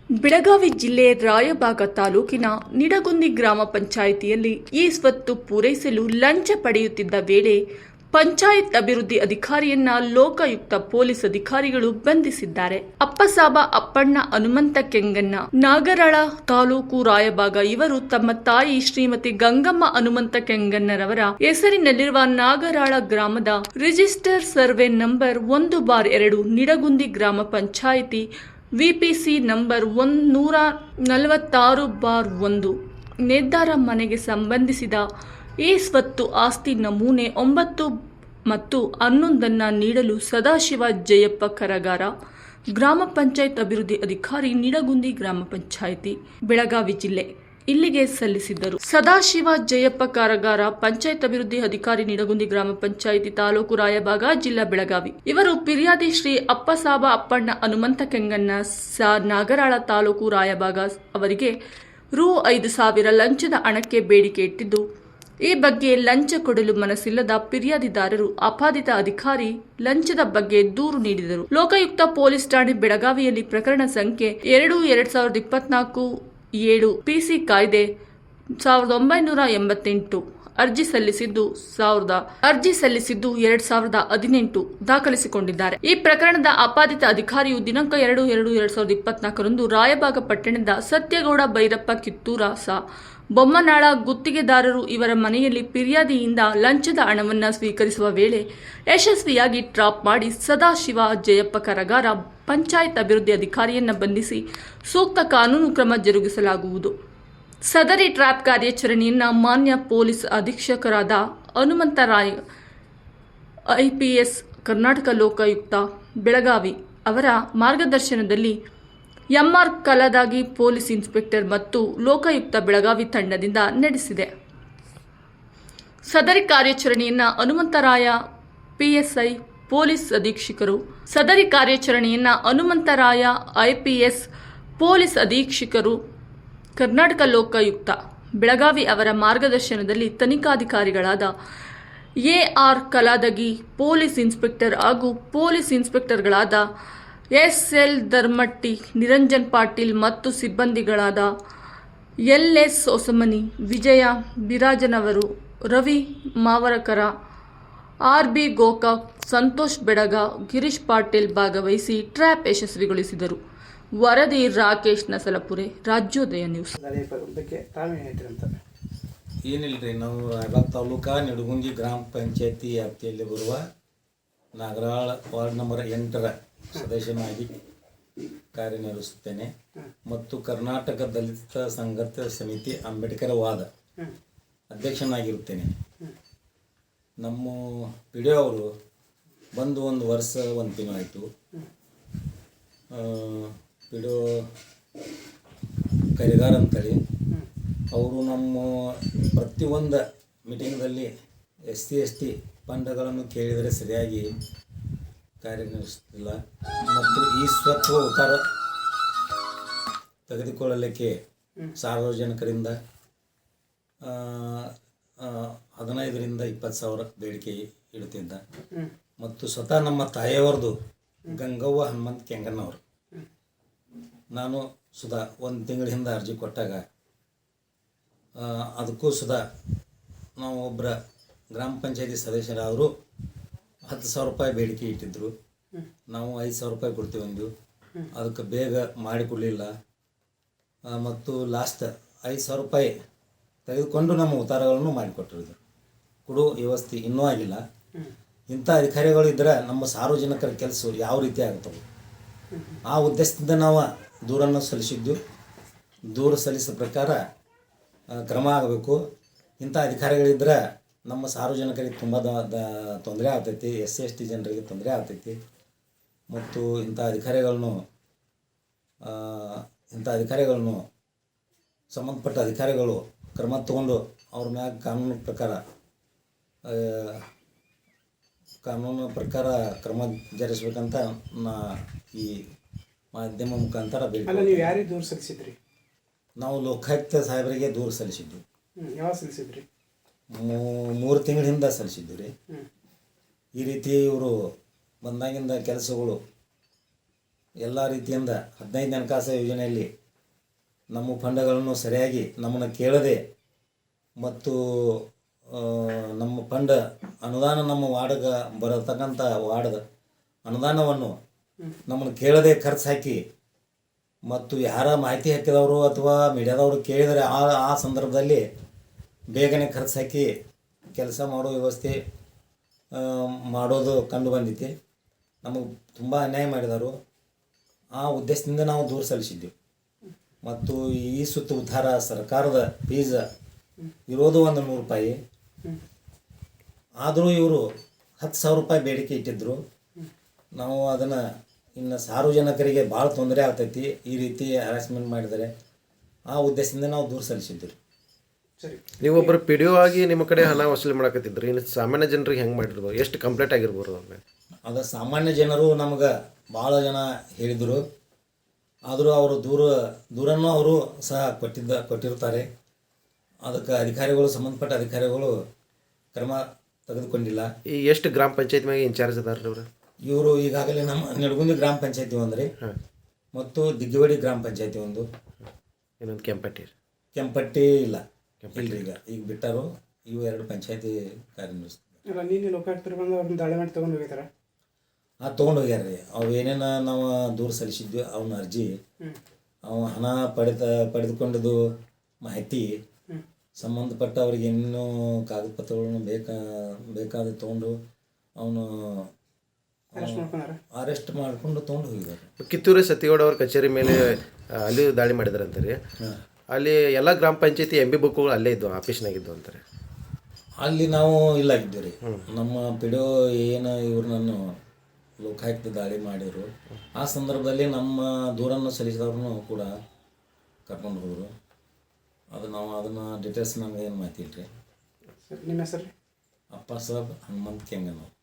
ಬೆಳಗಾವಿ ಜಿಲ್ಲೆ ರಾಯಬಾಗ ತಾಲೂಕಿನ ನಿಡಗುಂದಿ ಗ್ರಾಮ ಪಂಚಾಯಿತಿಯಲ್ಲಿ ಈ ಸ್ವತ್ತು ಪೂರೈಸಲು ಲಂಚ ಪಡೆಯುತ್ತಿದ್ದ ವೇಳೆ ಪಂಚಾಯತ್ ಅಭಿವೃದ್ಧಿ ಅಧಿಕಾರಿಯನ್ನ ಲೋಕಾಯುಕ್ತ ಪೊಲೀಸ್ ಅಧಿಕಾರಿಗಳು ಬಂಧಿಸಿದ್ದಾರೆ. ಅಪ್ಪಸಾಬ ಅಪ್ಪಣ್ಣ ಹನುಮಂತ ಕೆಂಗಣ್ಣ, ನಾಗರಾಳ ತಾಲೂಕು ರಾಯಬಾಗ ಇವರು ತಮ್ಮ ತಾಯಿ ಶ್ರೀಮತಿ ಗಂಗಮ್ಮ ಹನುಮಂತ ಕೆಂಗಣ್ಣರವರ ಹೆಸರಿನಲ್ಲಿರುವ ನಾಗರಾಳ ಗ್ರಾಮದ ರಿಜಿಸ್ಟರ್ ಸರ್ವೆ ನಂಬರ್ 1/2 ನಿಡಗುಂದಿ ಗ್ರಾಮ ಪಂಚಾಯಿತಿ ವಿಪಿಸಿ ನಂಬರ್ 146/1 ನಿರ್ಧಾರ ಮನೆಗೆ ಸಂಬಂಧಿಸಿದ ಈ ಸ್ವತ್ತು ಆಸ್ತಿ ನಮೂನೆ 9 ಮತ್ತು 11 ನೀಡಲು ಸದಾಶಿವ ಜಯಪ್ಪ ಕರಗಾರ, ಗ್ರಾಮ ಪಂಚಾಯತ್ ಅಭಿವೃದ್ಧಿ ಅಧಿಕಾರಿ, ನಿಡಗುಂದಿ ಗ್ರಾಮ ಪಂಚಾಯಿತಿ, ಬೆಳಗಾವಿ ಜಿಲ್ಲೆ ಇಲ್ಲಿಗೆ ಸಲ್ಲಿಸಿದ್ದರು. ಸದಾಶಿವ ಜಯಪ್ಪ ಕಾರಗಾರ, ಪಂಚಾಯತ್ ಅಭಿವೃದ್ಧಿ ಅಧಿಕಾರಿ, ನಿಡಗುಂದಿ ಗ್ರಾಮ ಪಂಚಾಯಿತಿ, ತಾಲೂಕು ರಾಯಬಾಗ, ಜಿಲ್ಲಾ ಬೆಳಗಾವಿ ಇವರು ಫಿರ್ಯಾದಿ ಶ್ರೀ ಅಪ್ಪಸಾಬ ಅಪ್ಪಣ್ಣ ಹನುಮಂತ ಕೆಂಗಣ್ಣ, ನಾಗರಾಳ ತಾಲೂಕು ರಾಯಬಾಗ ಅವರಿಗೆ ರೂ. 5,000 ಲಂಚದ ಹಣಕ್ಕೆ ಬೇಡಿಕೆ ಇಟ್ಟಿದ್ದು, ಈ ಬಗ್ಗೆ ಲಂಚ ಕೊಡಲು ಮನಸ್ಸಿಲ್ಲದ ಫಿರ್ಯಾದಿದಾರರು ಅಪಾದಿತ ಅಧಿಕಾರಿ ಲಂಚದ ಬಗ್ಗೆ ದೂರು ನೀಡಿದರು. ಲೋಕಾಯುಕ್ತ ಪೊಲೀಸ್ ಠಾಣೆ ಬೆಳಗಾವಿಯಲ್ಲಿ ಪ್ರಕರಣ ಸಂಖ್ಯೆ 2/2024-7 ಪಿಸಿ ಕಾಯ್ದೆ 1988 ಅರ್ಜಿ ಸಲ್ಲಿಸಿದ್ದು 2018 ದಾಖಲಿಸಿಕೊಂಡಿದ್ದಾರೆ. ಈ ಪ್ರಕರಣದ ಅಪಾದಿತ ಅಧಿಕಾರಿಯು ದಿನಾಂಕ 2/2/2024 ರಾಯಬಾಗ ಪಟ್ಟಣದ ಸತ್ಯಗೌಡ ಭೈರಪ್ಪ ಕಿತ್ತೂರ ಬೊಮ್ಮನಾಳ ಗುತ್ತಿಗೆದಾರರು ಇವರ ಮನೆಯಲ್ಲಿ ಫಿರ್ಯಾದಿಯಿಂದ ಲಂಚದ ಹಣವನ್ನು ಸ್ವೀಕರಿಸುವ ವೇಳೆ ಯಶಸ್ವಿಯಾಗಿ ಟ್ರಾಪ್ ಮಾಡಿ ಸದಾಶಿವ ಜಯಪ್ಪ ಕರಗಾರ, ಪಂಚಾಯತ್ ಅಭಿವೃದ್ಧಿ ಅಧಿಕಾರಿಯನ್ನು ಬಂಧಿಸಿ ಸೂಕ್ತ ಕಾನೂನು ಕ್ರಮ ಜರುಗಿಸಲಾಗುವುದು. ಸದರಿ ಟ್ರ್ಯಾಪ್ ಕಾರ್ಯಾಚರಣೆಯನ್ನು ಮಾನ್ಯ ಪೊಲೀಸ್ ಅಧೀಕ್ಷಕರಾದ ಹನುಮಂತರಾಯ IPS, ಕರ್ನಾಟಕ ಲೋಕಾಯುಕ್ತ ಬೆಳಗಾವಿ ಅವರ ಮಾರ್ಗದರ್ಶನದಲ್ಲಿ MR ಕಲದಾಗಿ ಪೊಲೀಸ್ ಇನ್ಸ್ಪೆಕ್ಟರ್ ಮತ್ತು ಲೋಕಾಯುಕ್ತ ಬೆಳಗಾವಿ ತಂಡದಿಂದ ನಡೆಸಿದೆ. ಸದರಿ ಕಾರ್ಯಾಚರಣೆಯನ್ನು ಹನುಮಂತರಾಯ PSI ಪೊಲೀಸ್ ಅಧೀಕ್ಷಕರು, IPS ಪೊಲೀಸ್ ಅಧೀಕ್ಷಕರು, ಕರ್ನಾಟಕ ಲೋಕಾಯುಕ್ತ ಬೆಳಗಾವಿ ಅವರ ಮಾರ್ಗದರ್ಶನದಲ್ಲಿ ತನಿಖಾಧಿಕಾರಿಗಳಾದ AR ಕಲಾದಗಿ, ಪೊಲೀಸ್ ಇನ್ಸ್ಪೆಕ್ಟರ್ ಹಾಗೂ ಪೊಲೀಸ್ ಇನ್ಸ್ಪೆಕ್ಟರ್ಗಳಾದ SL ಧರ್ಮಟ್ಟಿ, ನಿರಂಜನ್ ಪಾಟೀಲ್ ಮತ್ತು ಸಿಬ್ಬಂದಿಗಳಾದ LS ಹೊಸಮನಿ, ವಿಜಯ ಬಿರಾಜನವರು, ರವಿ ಮಾವರಕರ, RB ಗೋಕಾಕ್, ಸಂತೋಷ್ ಬೆಡಗ, ಗಿರೀಶ್ ಪಾಟೀಲ್ ಭಾಗವಹಿಸಿ ಟ್ರ್ಯಾಪ್ ಯಶಸ್ವಿಗೊಳಿಸಿದರು. ವರದಿ ರಾಕೇಶ್ ನಸಲಪುರೆ, ರಾಜ್ಯೋದಯ ನ್ಯೂಸ್. ಏನಿಲ್ಲರಿ, ನಾವು ರಾಯಬಾಗ ತಾಲೂಕಾ ನಿಡಗುಂದಿ ಗ್ರಾಮ ಪಂಚಾಯತಿ ವ್ಯಾಪ್ತಿಯಲ್ಲಿ ಬರುವ ನಾಗರಾಳ ವಾರ್ಡ್ ನಂಬರ್ 8ರ ಸದಸ್ಯನಾಗಿ ಕಾರ್ಯನಿರ್ವಹಿಸುತ್ತೇನೆ ಮತ್ತು ಕರ್ನಾಟಕ ದಲಿತ ಸಂಘರ್ಷ ಸಮಿತಿ ಅಂಬೇಡ್ಕರ್ ವಾದ ಅಧ್ಯಕ್ಷನಾಗಿರುತ್ತೇನೆ. ನಮ್ಮ PDO ಅವರು ಬಂದು 1 ವರ್ಷ 1 ತಿಂಗಳಾಯಿತು. PDO ಕರಿಗಾರ ಅಂತೇಳಿ ಅವರು ನಮ್ಮ ಪ್ರತಿಯೊಂದು ಮೀಟಿಂಗ್ದಲ್ಲಿ SC/ST ಫಂಡ್ಗಳನ್ನು ಕೇಳಿದರೆ ಸರಿಯಾಗಿ ಕಾರ್ಯನಿರ್ವಹಿಸುತ್ತಿಲ್ಲ ಮತ್ತು ಈ ಸ್ವತ್ತು ಉತ್ತಾರ ತೆಗೆದುಕೊಳ್ಳಲಿಕ್ಕೆ ಸಾರ್ವಜನಿಕರಿಂದ 15,000 - 20,000 ಬೇಡಿಕೆ ಇಡುತ್ತಿದ್ದ ಮತ್ತು ಸ್ವತಃ ನಮ್ಮ ತಾಯಿಯವರದು ಗಂಗವ್ವ ಹನುಮಂತ ಕೆಂಗಣ್ಣವರು, ನಾನು ಸುಧಾ 1 ತಿಂಗಳ ಹಿಂದೆ ಅರ್ಜಿ ಕೊಟ್ಟಾಗ ಅದಕ್ಕೂ ಸುಧಾ ನಾವು ಒಬ್ಬರ ಗ್ರಾಮ ಪಂಚಾಯತಿ ಸದಸ್ಯರಾದರು 10,000 ರೂಪಾಯಿ ಬೇಡಿಕೆ ಇಟ್ಟಿದ್ದರು. ನಾವು 5,000 ರೂಪಾಯಿ ಕೊಡ್ತೀವಿ ಅಂದು, ಅದಕ್ಕೆ ಬೇಗ ಮಾಡಿಕೊಡಲಿಲ್ಲ ಮತ್ತು ಲಾಸ್ಟ್ 5,000 ರೂಪಾಯಿ ತೆಗೆದುಕೊಂಡು ನಮ್ಮ ಉತ್ತಾರಗಳನ್ನು ಮಾಡಿಕೊಟ್ಟಿದ್ರು. ಕೊಡೋ ವ್ಯವಸ್ಥೆ ಇನ್ನೂ ಆಗಿಲ್ಲ. ಇಂಥ ಅಧಿಕಾರಿಗಳು ಇದ್ದರೆ ನಮ್ಮ ಸಾರ್ವಜನಿಕರ ಕೆಲಸ ಯಾವ ರೀತಿ ಆಗ್ತವೆ, ಆ ಉದ್ದೇಶದಿಂದ ನಾವು ದೂರನ್ನು ಸಲ್ಲಿಸಿದ್ದು. ದೂರ ಸಲ್ಲಿಸಿದ ಪ್ರಕಾರ ಕ್ರಮ ಆಗಬೇಕು. ಇಂಥ ಅಧಿಕಾರಿಗಳಿದ್ದರೆ ನಮ್ಮ ಸಾರ್ವಜನಿಕರಿಗೆ ತುಂಬ ತೊಂದರೆ ಆಗ್ತೈತಿ, SC/ST ಜನರಿಗೆ ತೊಂದರೆ ಆಗ್ತೈತಿ ಮತ್ತು ಇಂಥ ಅಧಿಕಾರಿಗಳನ್ನು ಸಂಬಂಧಪಟ್ಟ ಅಧಿಕಾರಿಗಳು ಕ್ರಮ ತಗೊಂಡು ಅವ್ರ ಮ್ಯಾಗ ಕಾನೂನು ಪ್ರಕಾರ ಕ್ರಮ ಜರುಗಿಸ್ಬೇಕಂತ ಈ ಮಾಧ್ಯಮ ಮುಖಾಂತರ ನೀವು ಯಾರಿಗೆ ದೂರು ಸಲ್ಲಿಸಿದ್ರಿ? ನಾವು ಲೋಕಾಯುಕ್ತ ಸಾಹೇಬರಿಗೆ ದೂರು ಸಲ್ಲಿಸಿದ್ದು. ಯಾವಾಗ ಸಲ್ಲಿಸಿದ್ರಿ? 3 ತಿಂಗಳ ಹಿಂದೆ ಸಲ್ಲಿಸಿದ್ದು ರೀ. ಈ ರೀತಿ ಇವರು ಬಂದಾಗಿಂದ ಕೆಲಸಗಳು ಎಲ್ಲ ರೀತಿಯಿಂದ 15 ಹಣಕಾಸು ಯೋಜನೆಯಲ್ಲಿ ನಮ್ಮ ಫಂಡ್ಗಳನ್ನು ಸರಿಯಾಗಿ ನಮ್ಮನ್ನು ಕೇಳದೆ ಮತ್ತು ನಮ್ಮ ಫಂಡ್ ಅನುದಾನ ನಮ್ಮ ವಾರ್ಡ್ಗೆ ಬರತಕ್ಕಂಥ ವಾರ್ಡ್ ಅನುದಾನವನ್ನು ನಮ್ಮನ್ನು ಕೇಳದೆ ಖರ್ಚು ಹಾಕಿ ಮತ್ತು ಯಾರ ಮಾಹಿತಿ ಹಾಕಿದವರು ಅಥವಾ ಮೀಡಿಯಾದವರು ಕೇಳಿದರೆ ಆ ಸಂದರ್ಭದಲ್ಲಿ ಬೇಗನೆ ಖರ್ಚು ಹಾಕಿ ಕೆಲಸ ಮಾಡೋ ವ್ಯವಸ್ಥೆ ಮಾಡೋದು ಕಂಡು ಬಂದಿತ್ತು. ನಮಗೆ ತುಂಬ ಅನ್ಯಾಯ ಮಾಡಿದರು. ಆ ಉದ್ದೇಶದಿಂದ ನಾವು ದೂರು ಸಲ್ಲಿಸಿದ್ದೆವು. ಮತ್ತು ಈ ಸುತ್ತ ಉದ್ಧಾರ ಸರ್ಕಾರದ ಫೀಸ್ ಇರೋದು 100 ರೂಪಾಯಿ, ಆದರೂ ಇವರು 10,000 ರೂಪಾಯಿ ಬೇಡಿಕೆ ಇಟ್ಟಿದ್ದರು. ನಾವು ಅದನ್ನು ಇನ್ನು ಸಾರ್ವಜನಿಕರಿಗೆ ಭಾಳ ತೊಂದರೆ ಆಗ್ತೈತಿ ಈ ರೀತಿ ಹ್ಯಾರಾಸ್ಮೆಂಟ್ ಮಾಡಿದರೆ, ಆ ಉದ್ದೇಶದಿಂದ ನಾವು ದೂರು ಸಲ್ಲಿಸಿದ್ದರು. ಸರಿ, ನೀವೊಬ್ಬರು ಪಿ ಡಿ ಒ ಆಗಿ ನಿಮ್ಮ ಕಡೆ ಹಣ ವಸೂಲಿ ಮಾಡಕತ್ತಿದ್ರಿ. ಇನ್ನು ಸಾಮಾನ್ಯ ಜನರಿಗೆ ಹೆಂಗೆ ಮಾಡಿರ್ಬೋದು? ಎಷ್ಟು ಕಂಪ್ಲೇಂಟ್ ಆಗಿರ್ಬೋದು ಅವ್ರ? ಅದು ಸಾಮಾನ್ಯ ಜನರು ನಮಗೆ ಭಾಳ ಜನ ಹೇಳಿದರು. ಆದರೂ ಅವರು ದೂರನ್ನು ಅವರು ಸಹ ಕೊಟ್ಟಿರ್ತಾರೆ. ಅದಕ್ಕೆ ಅಧಿಕಾರಿಗಳು, ಸಂಬಂಧಪಟ್ಟ ಅಧಿಕಾರಿಗಳು ಕ್ರಮ ತೆಗೆದುಕೊಂಡಿಲ್ಲ. ಈ ಎಷ್ಟು ಗ್ರಾಮ ಪಂಚಾಯತ್ ಮ್ಯಾಗೆ ಇನ್ಚಾರ್ಜ್ ಅದಾರ ಅವ್ರು? ಇವರು ಈಗಾಗಲೇ ನಮ್ಮ ನಿಡಗುಂದಿ ಗ್ರಾಮ ಪಂಚಾಯತಿ ಒಂದ್ರಿ, ಮತ್ತು ದಿಗ್ಗಿವಡಿ ಗ್ರಾಮ ಪಂಚಾಯತಿ ಒಂದು, ಇನ್ನೊಂದು ಕೆಂಪಟ್ಟಿ ಇಲ್ಲ ಇಲ್ರಿ, ಈಗ ಬಿಟ್ಟರು. ಇವು 2 ಪಂಚಾಯತಿ ಕಾರ್ಯನಿರ್ವಹಿಸ್ತಾರೆ. ಅಲ್ಲ, ನೀನು ಲೋಕಾಯುಕ್ತರು ಬಂದು ಅವ್ರನ್ನ ದಾಳಿ ಮಾಡಿ ತೊಗೊಂಡು ಹೋಗಿದಾರ? ತೊಗೊಂಡು ಹೋಗ್ಯಾರ ರೀ. ಅವು ಏನೇನು ನಾವು ದೂರು ಸಲ್ಲಿಸಿದ್ವಿ ಅವನ ಅರ್ಜಿ, ಅವ ಹಣ ಪಡೆದುಕೊಂಡಿದ್ದು ಮಾಹಿತಿ ಸಂಬಂಧಪಟ್ಟ ಅವ್ರಿಗೆ ಇನ್ನೂ ಕಾಗದ ಪತ್ರಗಳನ್ನು ಬೇಕಾದ ತೊಗೊಂಡು ಅವನು ಅರೆಸ್ಟ್ ಮಾಡಿಕೊಂಡು ತೊಗೊಂಡು ಹೋಗಿದ್ದಾರೆ. ಕಿತ್ತೂರು ಸತಿಗೌಡ ಅವ್ರ ಕಚೇರಿ ಮೇಲೆ ಅಲ್ಲಿ ದಾಳಿ ಮಾಡಿದಾರೆ ರೀ. ಅಲ್ಲಿ ಎಲ್ಲ ಗ್ರಾಮ ಪಂಚಾಯತಿ MB ಬುಕ್ಗಳು ಅಲ್ಲೇ ಇದ್ದವು, ಆಫೀಸ್ನಾಗಿದ್ದು ಅಂತಾರೆ. ಅಲ್ಲಿ ನಾವು ಇಲ್ಲಾಗಿದ್ದೀವಿ ರೀ. ನಮ್ಮ ಪಿಡಿಒ ಏನು ಇವ್ರನ್ನನ್ನು ಲೋಕಾಯುಕ್ತ ದಾಳಿ ಮಾಡಿದರು. ಆ ಸಂದರ್ಭದಲ್ಲಿ ನಮ್ಮ ದೂರನ್ನು ಸಲ್ಲಿಸಿದವ್ರನ್ನೂ ಕೂಡ ಕರ್ಕೊಂಡು ಹೋದರು. ನಾವು ಅದನ್ನು ಡೀಟೇಲ್ಸ್ ನಮ್ಗೆ ಏನು ಮಾಹಿತಿ ಇಲ್ರಿ. ನಿಮ್ಮ ಹೆಸರು? ಅಪ್ಪ ಸಾಬ್ ಹನುಮಂತ್ ಕೆಂಗನವ್ರು.